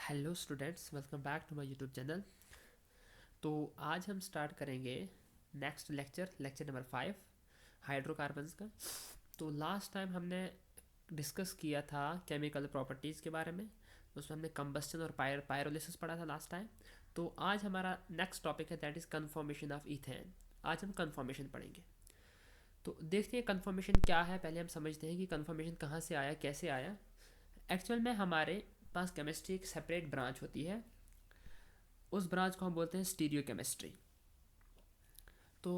Hello students, welcome back to my YouTube channel. तो आज हम स्टार्ट करेंगे नेक्स्ट लेक्चर नंबर 5 हाइड्रोकार्बन्स का। तो लास्ट टाइम हमने डिस्कस किया था केमिकल प्रॉपर्टीज़ के बारे में। उसमें हमने कंबस्टन और पायरोलिसिस पढ़ा था लास्ट टाइम। तो आज हमारा नेक्स्ट टॉपिक है, that is conformation of ethane. आज हम कन्फॉर्मेशन पढ़ेंगे। तो देखते हैं कन्फॉर्मेशन क्या है। पहले हम समझते हैं कि कन्फॉर्मेशन कहाँ से आया, कैसे आया। एक्चुअल में हमारे पास केमिस्ट्री एक सेपरेट ब्रांच होती है, उस ब्रांच को हम बोलते हैं स्टीरियो केमिस्ट्री। तो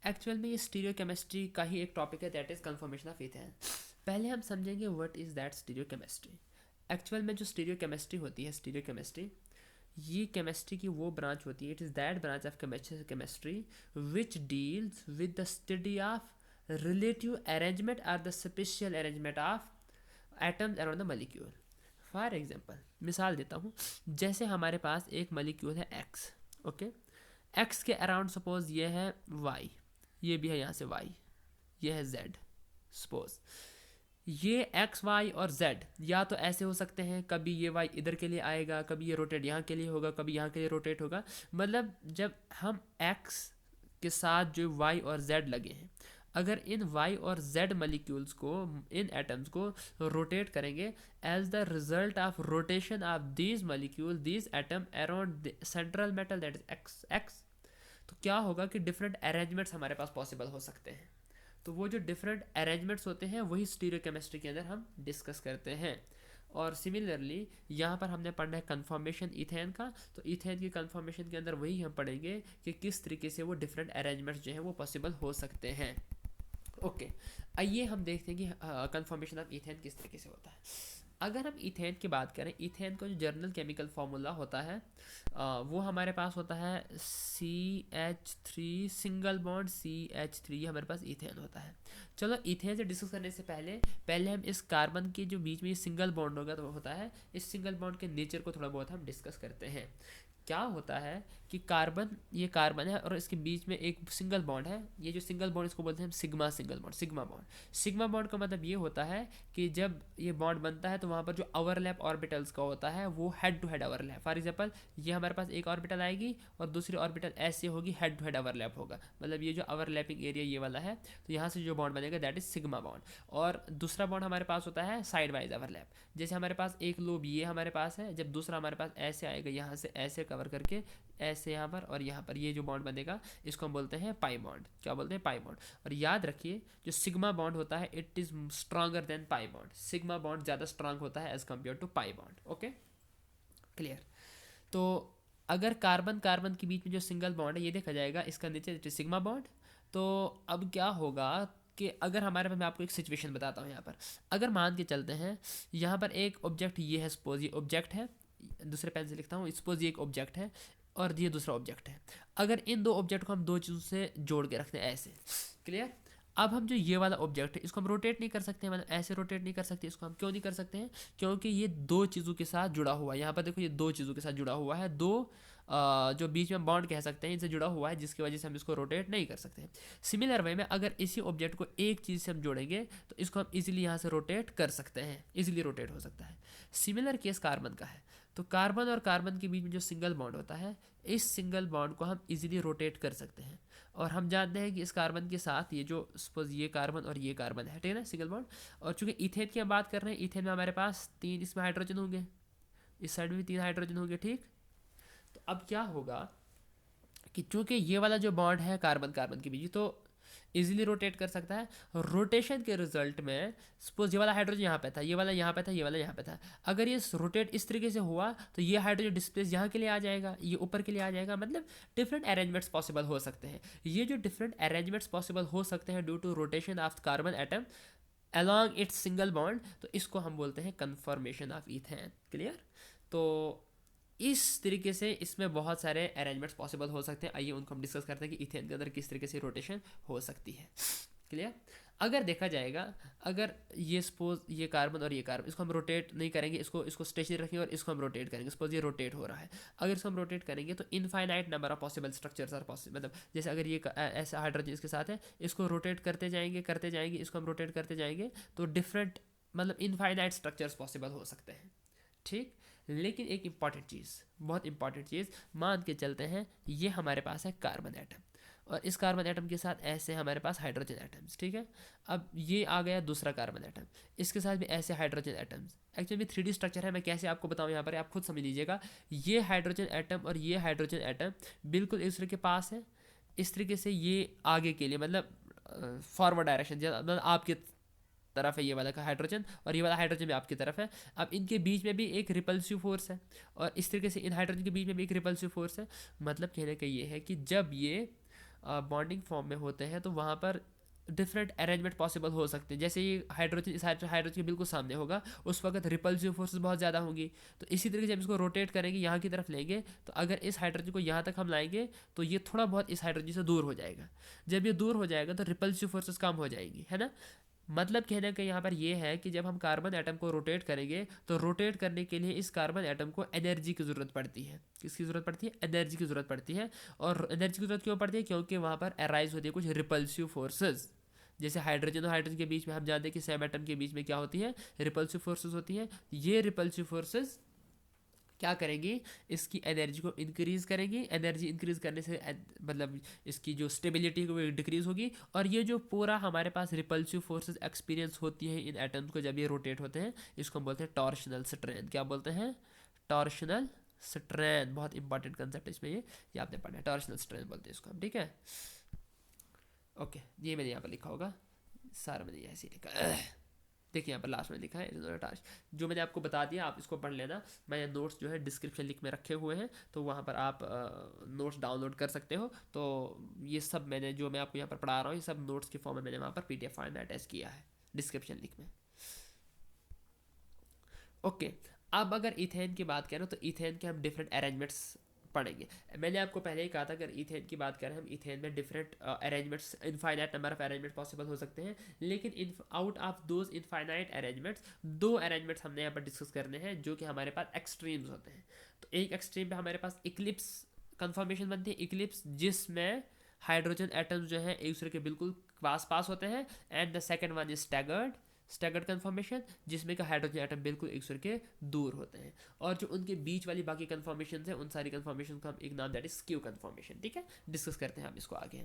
एक्चुअल में ये स्टीरियो केमिस्ट्री का ही एक टॉपिक है, that is conformation of ethane. पहले हम समझेंगे what is that stereo chemistry. Actual में जो स्टीरियो केमिस्ट्री होती है, स्टीरियो केमिस्ट्री ये केमिस्ट्री की वो ब्रांच होती है, it is that branch of chemistry which deals with the study of relative arrangement और the special arrangement of atoms around the molecule. For example, मिसाल देता हूँ, जैसे हमारे पास एक मॉलिक्यूल है एक्स। ओके, एक्स के अराउंड सपोज ये है वाई, ये भी है यहाँ से वाई, ये है जेड। सपोज ये एक्स वाई और जेड या तो ऐसे हो सकते हैं, कभी ये वाई इधर के लिए आएगा, कभी ये रोटेट यहाँ के लिए होगा, कभी यहाँ के लिए रोटेट होगा। मतलब जब हम एक्स के साथ जो वाई और जेड लगे हैं, अगर इन वाई और जेड मॉलिक्यूल्स को, इन एटम्स को रोटेट करेंगे, as the result of rotation of these molecule these atom around central metal that is X X, तो क्या होगा कि डिफरेंट अरेंजमेंट्स हमारे पास पॉसिबल हो सकते हैं। तो वो जो डिफरेंट अरेंजमेंट्स होते हैं वही स्टीरियो केमिस्ट्री के अंदर हम डिस्कस करते हैं। और सिमिलरली यहाँ पर हमने पढ़ना है कन्फॉर्मेशन इथेन का। तो इथेन की कन्फॉर्मेशन के अंदर वही हम पढ़ेंगे कि किस तरीके से वो डिफरेंट अरेंजमेंट्स जो हैं वो पॉसिबल हो सकते हैं। ओके, आइए हम देखते हैं कि कन्फॉर्मेशन ऑफ इथेन किस तरीके से होता है। अगर हम इथेन की बात करें, इथेन का जो जर्नल केमिकल फार्मूला होता है वो हमारे पास होता है CH3 सिंगल बॉन्ड CH3, हमारे पास इथेन होता है। चलो इथेन से डिस्कस करने से पहले पहले हम इस कार्बन के जो बीच में ये सिंगल बॉन्ड होगा तो होता है, इस सिंगल बॉन्ड के नेचर को थोड़ा बहुत हम डिस्कस करते हैं। क्या होता है कि कार्बन, ये कार्बन है और इसके बीच में एक सिंगल बॉन्ड है। ये जो सिंगल बॉन्ड इसको बोलते हैं हम sigma single bond, sigma bond. Sigma bond का मतलब ये होता है कि जब ये बॉन्ड बनता है तो वहाँ पर जो ओवरलैप ऑर्बिटल्स का होता है वो head to head overlap. For example, ये हमारे पास एक ऑर्बिटल आएगी और दूसरी ऑर्बिटल ऐसे होगी, हेड टू हेड ओवरलैप होगा। मतलब ये जो ओवरलैपिंग एरिया ये वाला है, तो यहाँ से जो बॉन्ड बनेगा दैट इज सिग्मा बॉन्ड। और दूसरा बॉन्ड हमारे पास होता है साइड वाइज ओवरलैप। जैसे हमारे पास एक लोब ये हमारे पास है, जब दूसरा हमारे पास ऐसे आएगा, यहाँ से ऐसे कवर करके ऐसे यहाँ पर और यहाँ पर ये जो बॉन्ड बनेगा इसको हम बोलते हैं पाई बॉन्ड। क्या बोलते हैं? Pi bond. और याद रखिए जो सिग्मा बॉन्ड होता है it is stronger than pi bond. Sigma bond ज़्यादा स्ट्रांग होता है as compare to pi bond. Okay, clear. तो अगर कार्बन कार्बन के बीच में जो सिंगल बॉन्ड है ये देखा जाएगा, इसका नीचे सिग्मा बॉन्ड। तो अब क्या होगा कि अगर हमारे पास, मैं आपको एक सिचुएशन बताता हूँ यहाँ पर। अगर मान के चलते हैं यहाँ पर एक ऑब्जेक्ट ये है, सपोज ये ऑब्जेक्ट है, दूसरे पेन से लिखता हूँ, सपोज ये एक ऑब्जेक्ट है और ये दूसरा ऑब्जेक्ट है। अगर इन दो ऑब्जेक्ट को हम दो चीज़ों से जोड़ के रखते हैं ऐसे, क्लियर। अब हम जो ये वाला ऑब्जेक्ट है इसको हम रोटेट नहीं कर सकते हैं, मतलब ऐसे रोटेट नहीं कर सकते। इसको हम क्यों नहीं कर सकते हैं? क्योंकि ये दो चीज़ों के साथ जुड़ा हुआ है। यहाँ पर देखो ये दो चीज़ों के साथ जुड़ा हुआ है, दो जो बीच में बॉन्ड कह सकते हैं इनसे जुड़ा हुआ है, जिसकी वजह से हम इसको रोटेट नहीं कर सकते। सिमिलर वे में अगर इसी ऑब्जेक्ट को एक चीज़ से हम जोड़ेंगे तो इसको हम इजीली यहाँ से रोटेट कर सकते हैं, इजीली रोटेट हो सकता है। सिमिलर केस कार्बन का है। तो कार्बन और कार्बन के बीच में जो सिंगल बॉन्ड होता है, इस सिंगल बॉन्ड को हम इजीली रोटेट कर सकते हैं। और हम जानते हैं कि इस कार्बन के साथ ये जो सपोज ये कार्बन और ये कार्बन है, ठीक है ना, सिंगल बॉन्ड। और चूंकि इथेन की हम बात कर रहे हैं, इथेन में हमारे पास 3 इसमें हाइड्रोजन होंगे, इस साइड में भी 3 हाइड्रोजन होंगे, ठीक। तो अब क्या होगा कि चूंकि ये वाला जो बॉन्ड है कार्बन कार्बन के बीच, तो इजीली रोटेट कर सकता है। रोटेशन के रिजल्ट में सपोज ये वाला हाइड्रोजन यहाँ पे था, ये वाला यहाँ पे था, ये वाला यहाँ पे था। अगर ये रोटेट इस तरीके से हुआ तो ये हाइड्रोजन डिस्प्लेस यहाँ के लिए आ जाएगा, ये ऊपर के लिए आ जाएगा। मतलब डिफरेंट अरेंजमेंट्स पॉसिबल हो सकते हैं। ये जो डिफरेंट अरेंजमेंट्स पॉसिबल हो सकते हैं due to rotation of carbon atom along its single bond, तो इसको हम बोलते हैं कन्फर्मेशन ऑफ इथेन। क्लियर। तो इस तरीके से इसमें बहुत सारे अरेंजमेंट्स पॉसिबल हो सकते हैं। आइए उनको हम डिस्कस करते हैं कि इथेन के अंदर किस तरीके से रोटेशन हो सकती है। क्लियर। अगर देखा जाएगा, अगर ये सपोज ये कार्बन और ये कार्बन, इसको हम रोटेट नहीं करेंगे, इसको स्टेशनरी रखेंगे और इसको हम रोटेट करेंगे। सपोज ये रोटेट हो रहा है, अगर इसको हम रोटेट करेंगे तो infinite number of possible structures are possible. मतलब जैसे अगर ये ऐसा हाइड्रोजन इसके साथ है, इसको रोटेट करते जाएंगे, इसको हम रोटेट करते जाएंगे, तो डिफरेंट मतलब इनफाइनाइट स्ट्रक्चर्स पॉसिबल हो सकते हैं, ठीक। लेकिन एक इम्पॉर्टेंट चीज़, बहुत इंपॉर्टेंट चीज़, मान के चलते हैं ये हमारे पास है कार्बन एटम, और इस कार्बन एटम के साथ ऐसे हमारे पास हाइड्रोजन एटम्स, ठीक है। अब ये आ गया दूसरा कार्बन एटम, इसके साथ भी ऐसे hydrogen atoms. Actually 3D structure है, मैं कैसे आपको बताऊँ यहाँ पर, आप खुद समझ लीजिएगा। ये हाइड्रोजन एटम और ये हाइड्रोजन एटम बिल्कुल एक दूसरे के पास है। इस तरीके से ये आगे के लिए मतलब फॉरवर्ड डायरेक्शन, मतलब आपके तरफ है ये वाला का हाइड्रोजन, और ये वाला हाइड्रोजन भी आपकी तरफ है। अब इनके बीच में भी एक रिपल्सिव फोर्स है, और इस तरीके से इन हाइड्रोजन के बीच में भी एक रिपल्सिव फोर्स है। मतलब कहने का ये है कि जब ये बॉन्डिंग फॉर्म में होते हैं तो वहाँ पर डिफरेंट अरेंजमेंट पॉसिबल हो सकते हैं। जैसे ये हाइड्रोजन इस हाइड्रोजन के बिल्कुल सामने होगा, उस वक्त रिपल्सिव फोर्सेस बहुत ज़्यादा होंगी। तो इसी तरीके से जब इसको रोटेट करेंगे यहाँ की तरफ लेंगे, तो अगर इस हाइड्रोजन को यहाँ तक हम लाएंगे तो ये थोड़ा बहुत इस हाइड्रोजन से दूर हो जाएगा। जब ये दूर हो जाएगा तो रिपल्सिव फोर्सेस कम हो जाएंगी, है ना। मतलब कहने का यहाँ पर ये है कि जब हम कार्बन एटम को रोटेट करेंगे तो रोटेट करने के लिए इस कार्बन एटम को एनर्जी की ज़रूरत पड़ती है। किसकी ज़रूरत पड़ती है? एनर्जी की ज़रूरत पड़ती है। और एनर्जी की ज़रूरत क्यों पड़ती है? क्योंकि वहाँ पर अराइज होती है कुछ रिपल्सिव फोर्सेस। जैसे हाइड्रोजन और हाइड्रोजन के बीच में हम जानते हैं कि सेम एटम के बीच में क्या होती है? रिपल्सिव फोर्सेस होती है। ये रिपल्सिव फोर्सेस क्या करेंगी? इसकी एनर्जी को इंक्रीज़ करेंगी। एनर्जी इंक्रीज़ करने से मतलब इसकी जो स्टेबिलिटी है वो डिक्रीज़ होगी। और ये जो पूरा हमारे पास रिपल्सिव फोर्सेस एक्सपीरियंस होती है इन एटम्स को जब ये रोटेट होते हैं, इसको हम बोलते हैं टॉर्शनल स्ट्रेन। क्या बोलते हैं? Torsional strain. बहुत इंपॉर्टेंट कंसेप्ट इसमें ये आपने पढ़ा है, टॉर्शनल स्ट्रेन बोलते हैं इसको हम, ठीक है। ओके, ये मैंने यहाँ पर लिखा होगा, सारा मैंने ऐसे ही लिखा। देखिए यहाँ पर लास्ट में लिखा है टास्क, जो मैंने आपको बता दिया आप इसको पढ़ लेना। मैंने नोट्स जो है डिस्क्रिप्शन लिंक में रखे हुए हैं, तो वहाँ पर आप नोट्स डाउनलोड कर सकते हो। तो ये सब मैंने जो मैं आपको यहाँ पर पढ़ा रहा हूँ, ये सब नोट्स के फॉर्म में मैंने वहाँ पर PDF फाइल में अटैच किया है डिस्क्रिप्शन लिंक में। ओके, अब अगर इथेन की बात करें तो इथेन के हम डिफरेंट अरेंजमेंट्स पढ़ेंगे। मैंने आपको पहले ही कहा था अगर इथेन की बात करें हम, इथेन में different arrangements, infinite number of arrangement possible हो सकते हैं। लेकिन out of those infinite arrangements, दो अरेंजमेंट्स हमने यहाँ पर डिस्कस करने हैं जो कि हमारे पास एक्सट्रीम्स होते हैं। तो एक एक्सट्रीम पे हमारे पास इक्लिप्स कन्फर्मेशन बनती है, इक्लिप्स जिसमें हाइड्रोजन एटम्स जो है एक दूसरे के बिल्कुल पास पास होते हैं। And the second one is staggered, staggered conformation, जिसमें का हाइड्रोजन एटम बिल्कुल एक दूसरे के दूर होते हैं। और जो उनके बीच वाली बाकी कन्फर्मेशन है, उन सारी कन्फर्मेशन का हम एक नाम दैट इज स्क्यू कन्फर्मेशन, ठीक है। डिस्कस करते हैं हम इसको आगे।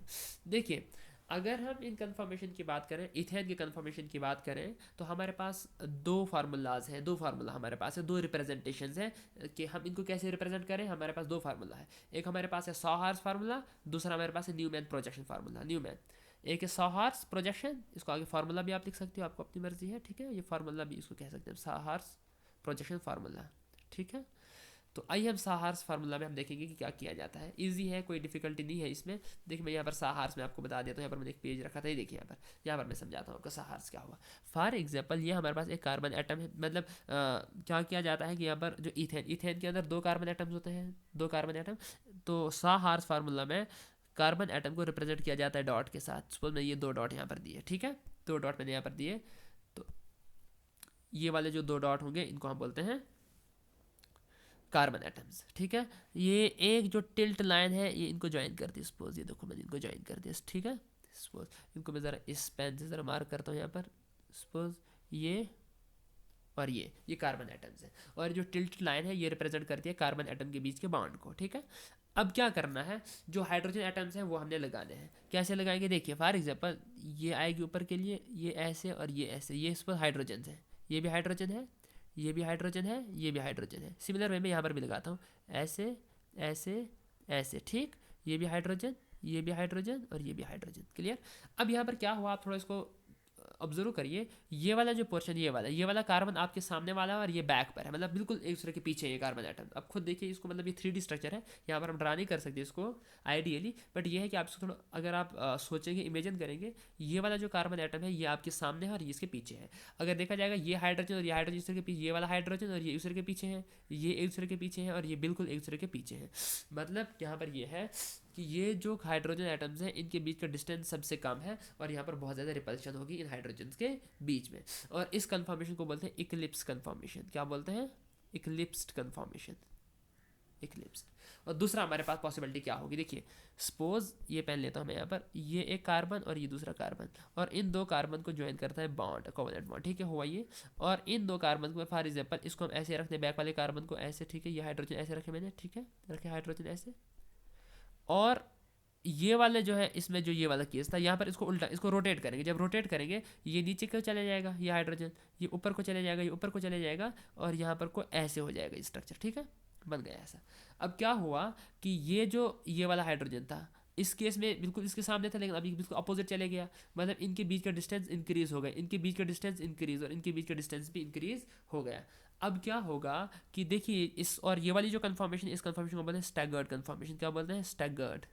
देखिए, अगर हम इन कन्फर्मेशन की बात करें, इथेन के कन्फर्मेशन की बात करें, तो हमारे पास दो फार्मूलाज हैं, दो फार्मूला हमारे पास है, दो रिप्रेजेंटेशन है कि हम इनको कैसे रिप्रेजेंट करें। हमारे पास दो फार्मूला है, एक हमारे पास है सॉहार्स फार्मूला, दूसरा हमारे पास है न्यूमैन प्रोजेक्शन फार्मूला। न्यूमैन एक है सॉहार्स प्रोजेक्शन, इसको आगे फार्मूला भी आप लिख सकते हो, आपको अपनी मर्जी है, ठीक है। ये फार्मूला भी इसको कह सकते हैं सॉहार्स प्रोजेक्शन फार्मूला, ठीक है। तो आइए हम सॉहार्स फार्मूला में हम देखेंगे कि क्या किया जाता है। इजी है, कोई डिफिकल्टी नहीं है इसमें। देखिए मैं यहाँ पर सॉहार्स में आपको बता देता हूँ, यहाँ पर मैंने एक पेज रखा था, ये देखिए यहाँ पर मैं समझाता हूँ आपको सॉहार्स क्या हुआ। फॉर एग्जाम्पल ये हमारे पास एक कार्बन एटम है, मतलब क्या किया जाता है कि यहाँ पर जो इथेन, इथेन के अंदर दो कार्बन एटम्स होते हैं, दो कार्बन एटम। तो सॉहार्स फार्मूला में कार्बन एटम को रिप्रेजेंट किया जाता है डॉट के साथ। सपोज मैं ये दो डॉट यहाँ पर दिए, ठीक है, दो डॉट मैंने यहाँ पर दिए, तो ये वाले जो दो डॉट होंगे इनको हम बोलते हैं कार्बन एटम्स, ठीक है। ये एक जो टिल्ट लाइन है ये इनको ज्वाइन कर दी, सपोज ये देखो मैंने इनको ज्वाइन कर दिया, ठीक है। सपोज इनको मैं ज़रा इस पेन से ज़रा मार्क करता हूँ यहाँ पर, सपोज ये और ये कार्बन एटम्स है, और जो टिल्ट लाइन है ये रिप्रेजेंट करती है कार्बन एटम के बीच के बॉन्ड को, ठीक है। अब क्या करना है, जो हाइड्रोजन एटम्स हैं वो हमने लगाने हैं। कैसे लगाएंगे? देखिए फॉर एग्जांपल ये आएगी ऊपर के लिए, ये ऐसे और ये ऐसे, ये इस पर हाइड्रोजन है, ये भी हाइड्रोजन है, ये भी हाइड्रोजन है, ये भी हाइड्रोजन है। सिमिलर वे में यहाँ पर भी लगाता हूँ, ऐसे ऐसे ऐसे, ठीक। ये भी हाइड्रोजन, ये भी हाइड्रोजन और ये भी हाइड्रोजन। क्लियर? अब यहाँ पर क्या हुआ, आप थोड़ा इसको ऑब्जर्व करिए। ये वाला जो पोर्शन, ये वाला कार्बन आपके सामने वाला है और ये बैक पर है, मतलब बिल्कुल एक दूसरे के पीछे ये कार्बन एटम। अब खुद देखिए इसको, मतलब ये 3D स्ट्रक्चर है, यहाँ पर हम ड्रा नहीं कर सकते इसको आइडियली, बट ये है कि आप इसको थोड़ा अगर आप सोचेंगे, इमेजिन करेंगे, ये वाला जो कार्बन एटम है ये आपके सामने है और ये इसके पीछे है। अगर देखा जाएगा ये हाइड्रोजन और ये हाइड्रोजन दूसरे के पीछे, ये वाला हाइड्रोजन और ये दूसरे के पीछे है, ये एक दूसरे के पीछे है और ये बिल्कुल एक दूसरे के पीछे है। मतलब यहाँ पर ये है कि ये जो हाइड्रोजन एटम्स हैं इनके बीच का डिस्टेंस सबसे कम है, और यहाँ पर बहुत ज़्यादा रिपल्शन होगी इन हाइड्रोजन के बीच में। और इस कन्फर्मेशन को बोलते हैं इक्लिप्स कन्फर्मेशन। क्या बोलते हैं? Eclipsed conformation. इक्लिप्स। और दूसरा हमारे पास पॉसिबिलिटी क्या होगी, देखिए सपोज ये पेन लेता हूँ मैं यहाँ पर, ये एक कार्बन और ये दूसरा कार्बन, और इन दो कार्बन को ज्वाइन करता है बॉन्ड, कोवलेंट बॉन्ड, ठीक है हुआ ये। और इन दो कार्बन को फॉर एग्जांपल इसको हम ऐसे रखते हैं, बैक वाले कार्बन को ऐसे, ठीक है, ये हाइड्रोजन ऐसे रखे मैंने, ठीक है, रखे हाइड्रोजन ऐसे। और ये वाले जो है इसमें जो ये वाला केस था, यहाँ पर इसको उल्टा, इसको रोटेट करेंगे, जब रोटेट करेंगे ये नीचे को चले जाएगा ये हाइड्रोजन, ये ऊपर को चले जाएगा, ये ऊपर को चले जाएगा, और यहाँ पर को ऐसे हो जाएगा स्ट्रक्चर, ठीक है, बन गया ऐसा। अब क्या हुआ कि ये जो ये वाला हाइड्रोजन था इस केस में बिल्कुल इसके सामने था, लेकिन अभी बिल्कुल अपोजिट चले गया, मतलब इनके बीच का डिस्टेंस इंक्रीज हो गया, इनके बीच का डिस्टेंस इंक्रीज और इनके बीच का डिस्टेंस भी इंक्रीज हो गया। अब क्या होगा कि देखिए इस और ये वाली जो कन्फॉर्मेशन, इस कन्फॉर्मेशन को बोलते हैं स्टैगर्ड कन्फॉर्मेशन, क्या बोलते हैं, staggered,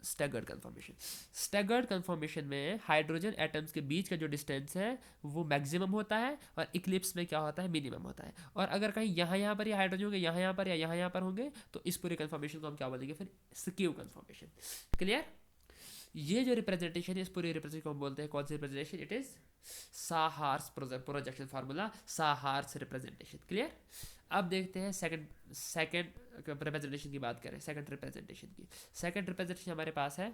staggered conformation. Staggered conformation में हाइड्रोजन एटम्स के बीच का जो डिस्टेंस है वो मैक्सिमम होता है, और इक्लिप्स में क्या होता है, मिनिमम होता है। और अगर कहीं यहाँ पर ये हाइड्रोजन होंगे, यहाँ पर या यहाँ पर होंगे, तो इस पूरे कन्फॉर्मेशन को हम क्या बोलेंगे फिर, स्क्यू कन्फॉर्मेशन। क्लियर। ये जो रिप्रेजेंटेशन है इस पूरे रिप्रेजेंटेशन को हम बोलते हैं कौन सी representation, it is sawhorse projection formula, sawhorse representation. Clear. अब देखते हैं सेकंड रिप्रेजेंटेशन की बात करें, सेकंड रिप्रेजेंटेशन की। सेकंड रिप्रेजेंटेशन हमारे पास है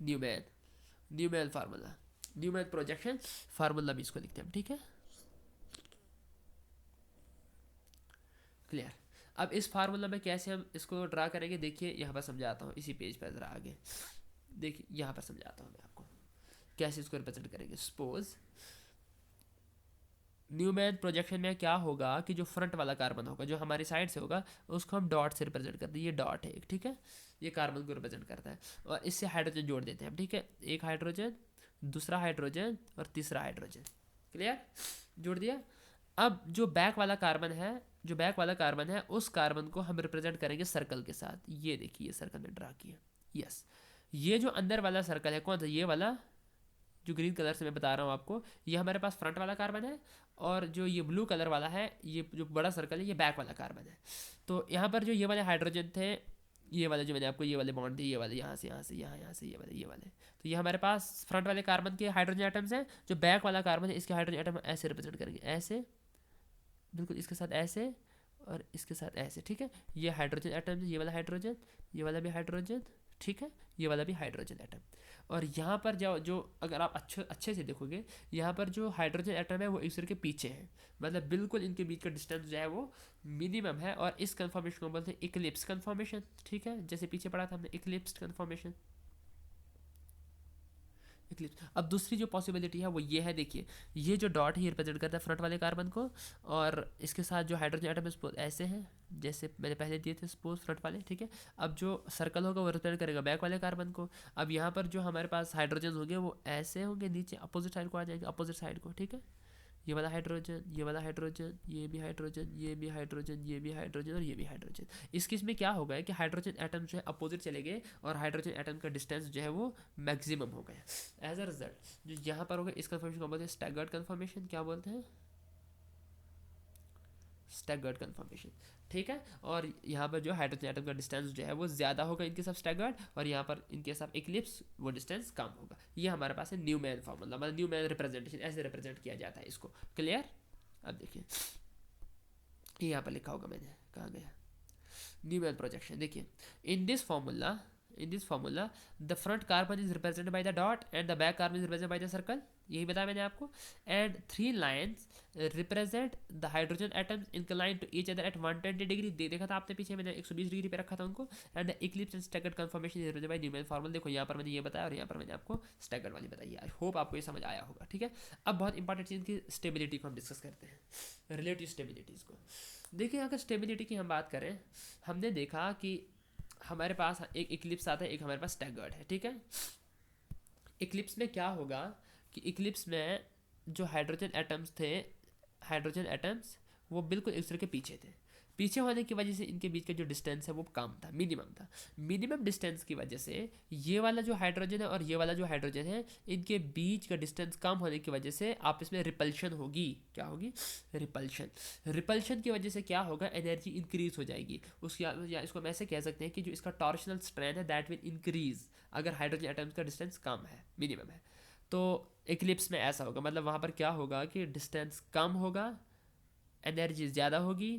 Newman formula, Newman projection formula भी इसको लिखते हैं, ठीक है। क्लियर। अब इस फार्मूला में कैसे हम इसको ड्रा करेंगे, देखिए यहाँ पर समझाता हूँ, इसी पेज पर जरा आगे देखिए, यहाँ पर समझाता हूँ मैं आपको कैसे इसको रिप्रेजेंट करेंगे। सपोज न्यूमैन प्रोजेक्शन में क्या होगा कि जो फ्रंट वाला कार्बन होगा, जो हमारी साइड से होगा, उसको हम डॉट से रिप्रेजेंट करते हैं, ये डॉट है एक, ठीक है, ये कार्बन को रिप्रेजेंट करता है, और इससे हाइड्रोजन जोड़ देते हैं हम, ठीक है, एक हाइड्रोजन, दूसरा हाइड्रोजन और तीसरा हाइड्रोजन। क्लियर, जोड़ दिया। अब जो बैक वाला कार्बन है, जो बैक वाला कार्बन है उस कार्बन को हम रिप्रेजेंट करेंगे सर्कल के साथ, ये देखिए सर्कल ने ड्रा किया, यस। ये जो अंदर वाला सर्कल है कौन सा, ये वाला जो ग्रीन कलर से मैं बता रहा हूँ आपको, ये हमारे पास फ्रंट वाला कार्बन है, और जो ये ब्लू कलर वाला है, ये जो बड़ा सर्कल है, ये बैक वाला कार्बन है। तो यहाँ पर जो ये वाले हाइड्रोजन थे, ये वाले जो मैंने आपको ये वाले बॉन्ड दिए, ये वाले यहाँ से यहाँ से यहाँ से ये वाले, तो ये हमारे पास फ्रंट वाले कार्बन के हाइड्रोजन एटम्स हैं। जो बैक वाला कार्बन है इसके हाइड्रोजन एटम ऐसे रिप्रेजेंट करेंगे, ऐसे बिल्कुल इसके साथ ऐसे और इसके साथ ऐसे, ठीक है। ये हाइड्रोजन एटम, ये वाला हाइड्रोजन, ये वाला भी हाइड्रोजन, ठीक है, ये वाला भी हाइड्रोजन एटम। और यहाँ पर जो अगर आप अच्छे से देखोगे, यहाँ पर जो हाइड्रोजन एटम है वो एक दूसरे के पीछे है, मतलब बिल्कुल इनके बीच का डिस्टेंस जो है वो मिनिमम है, और इस कन्फॉर्मेशन को बोलते हैं इक्लिप्स कन्फॉर्मेशन, ठीक है, जैसे पीछे पढ़ा था हमने इक्लिप्स कन्फॉर्मेशन, इक्लिप्स। अब दूसरी जो पॉसिबिलिटी है वो ये है, देखिए ये जो डॉट है ये रिप्रेजेंट करता है फ्रंट वाले कार्बन को, और इसके साथ जो हाइड्रोजन एटम है ऐसे हैं जैसे मैंने पहले दिए थे सपोज फ्रंट वाले, ठीक है। अब जो सर्कल होगा वो रिप्रेजेंट करेगा बैक वाले कार्बन को। अब यहाँ पर जो हमारे पास हाइड्रोजन होंगे वो ऐसे होंगे, नीचे अपोजिट साइड को आ जाएंगे, अपोजिट साइड को, ठीक है। ये वाला हाइड्रोजन, ये वाला हाइड्रोजन, ये भी हाइड्रोजन, ये भी हाइड्रोजन, ये भी हाइड्रोजन और ये भी हाइड्रोजन। इस केस में क्या होगा कि हाइड्रोजन एटम जो है अपोजिट चले गए, और हाइड्रोजन एटम का डिस्टेंस जो है वो मैक्सिमम हो गया। एज अ रिजल्ट जो यहाँ पर होगा इस कन्फॉर्मेशन को बोलते हैं स्टैगर्ड कन्फॉर्मेशन, क्या बोलते हैं, स्टैगर्ड कन्फॉर्मेशन, ठीक है। और यहाँ पर जो हाइड्रोजन एटम का डिस्टेंस जो है वो ज़्यादा होगा इनके सब स्टैगर्ड, और यहाँ पर इनके सब इक्लिप्स वो डिस्टेंस कम होगा। ये हमारे पास है न्यूमैन फार्मूला, मतलब न्यूमैन रिप्रेजेंटेशन, ऐसे रिप्रेजेंट किया जाता है इसको। क्लियर। अब देखिए ये यहाँ पर लिखा होगा मैंने, कहाँ गया, न्यूमैन प्रोजेक्शन। देखिए in this formula the front carbon is represented by the dot and the back carbon is represented by the circle, यही बताया मैंने आपको। and three lines represent the hydrogen atoms inclined to each other at 120 degree, देखा था आपने पीछे, मैंने 120 degree पे रखा था उनको। and the eclipse and staggered conformation is represented by Newman formula. देखो यहाँ पर मैंने ये बताया और यहाँ पर मैंने आपको स्टैगर्ड वाली बताई है। आई होप आपको ये समझ आया होगा, ठीक है। अब बहुत इंपॉर्टेंट चीज़ की स्टेबिलिटी को हम डिस्कस करते हैं, रिलेटिव स्टेबिलिटीज़ को। देखिए अगर स्टेबिलिटी की हम बात करें, हमने देखा कि हमारे पास एक इक्लिप्स आता है, एक हमारे पास स्टैगर्ड है, ठीक है। इक्लिप्स में क्या होगा कि इक्लिप्स में जो हाइड्रोजन एटम्स थे, हाइड्रोजन एटम्स वो बिल्कुल एक दूसरे के पीछे थे। पीछे होने की वजह से इनके बीच का जो डिस्टेंस है वो कम था, मिनिमम था। मिनिमम डिस्टेंस की वजह से ये वाला जो हाइड्रोजन है और ये वाला जो हाइड्रोजन है, इनके बीच का डिस्टेंस कम होने की वजह से आपस में रिपल्शन होगी। क्या होगी, रिपल्शन। रिपल्शन की वजह से क्या होगा, एनर्जी इंक्रीज हो जाएगी उसकी, या इसको हम ऐसे कह सकते हैं कि जो इसका टॉर्शनल स्ट्रेन है दैट विल इंक्रीज अगर हाइड्रोजन एटम्स का डिस्टेंस कम है, मिनिमम है। तो इक्लिप्स में ऐसा होगा, मतलब वहाँ पर क्या होगा कि डिस्टेंस कम होगा, एनर्जी ज़्यादा होगी,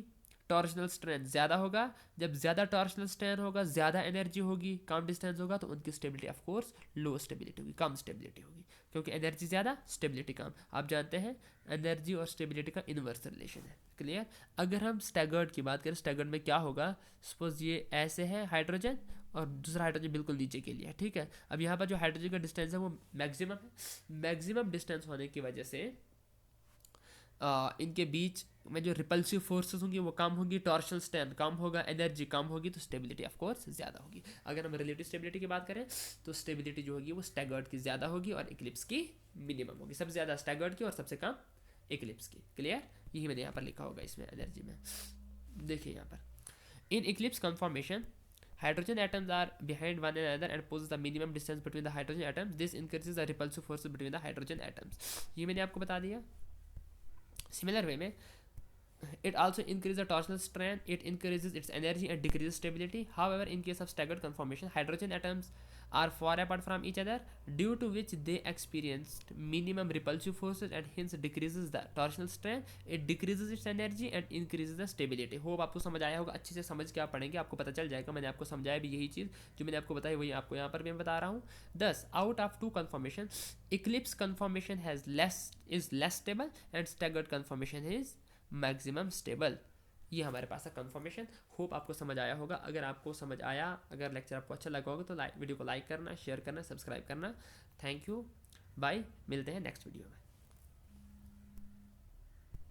टॉर्शनल स्ट्रेंथ ज़्यादा होगा। जब ज़्यादा टॉर्शनल स्ट्रेंथ होगा, ज़्यादा एनर्जी होगी, कम डिस्टेंस होगा, तो उनकी stability of course low stability होगी, कम स्टेबिलिटी होगी, क्योंकि एनर्जी ज़्यादा स्टेबिलिटी कम। आप जानते हैं एनर्जी और स्टेबिलिटी का इन्वर्स रिलेशन है। क्लियर। अगर हम स्टैगर्ड की बात करें, स्टैगर्ड में क्या होगा, सपोज ये ऐसे है हाइड्रोजन और दूसरा हाइड्रोजन बिल्कुल नीचे के लिए है, ठीक है। अब यहाँ पर जो हाइड्रोजन का डिस्टेंस है वो मैक्सिमम है। मैक्सिमम डिस्टेंस होने की वजह से इनके बीच में जो रिपल्सिव फोर्सेस होंगी वो कम होगी, टॉर्शनल स्ट्रेंथ कम होगा, एनर्जी कम होगी, तो स्टेबिलिटी ऑफ कोर्स ज़्यादा होगी। अगर हम रिलेटिव स्टेबिलिटी की बात करें तो स्टेबिलिटी जो होगी वो स्टैगर्ड की ज़्यादा होगी और इक्लिप्स की मिनिमम होगी। सबसे ज़्यादा स्टैगर्ड की और सबसे कम इक्लिप्स की। क्लियर। यही मैंने यहाँ पर लिखा होगा इसमें एनर्जी में। देखिए यहाँ पर in eclipse conformation hydrogen atoms are behind one another and poses the minimum distance between the hydrogen atoms. This increases the repulsive forces between the hydrogen atoms. ये मैंने आपको बता दिया। सिमिलर वे में it also increases the torsional strength, it increases its energy and decreases stability. However, in case of staggered conformation, hydrogen atoms are far apart from each other, due to which they experienced minimum repulsive forces and hence decreases the torsional strength, it decreases its energy and increases the stability. Hope आपको समझ आया होगा। अच्छे से समझ के आप पढ़ेंगे, आपको पता चल जाएगा। मैंने आपको समझाया भी यही चीज़ जो मैंने आपको बताई, वही आपको यहाँ पर भी मैं बता रहा हूँ। 10 out of 2 conformation, eclipse conformation is less stable and staggered conformation is maximum stable. ये हमारे पास है कंफर्मेशन। होप आपको समझ आया होगा। अगर आपको समझ आया, अगर लेक्चर आपको अच्छा लगा होगा तो वीडियो को लाइक करना, शेयर करना, सब्सक्राइब करना। Thank you, bye. मिलते हैं नेक्स्ट वीडियो में।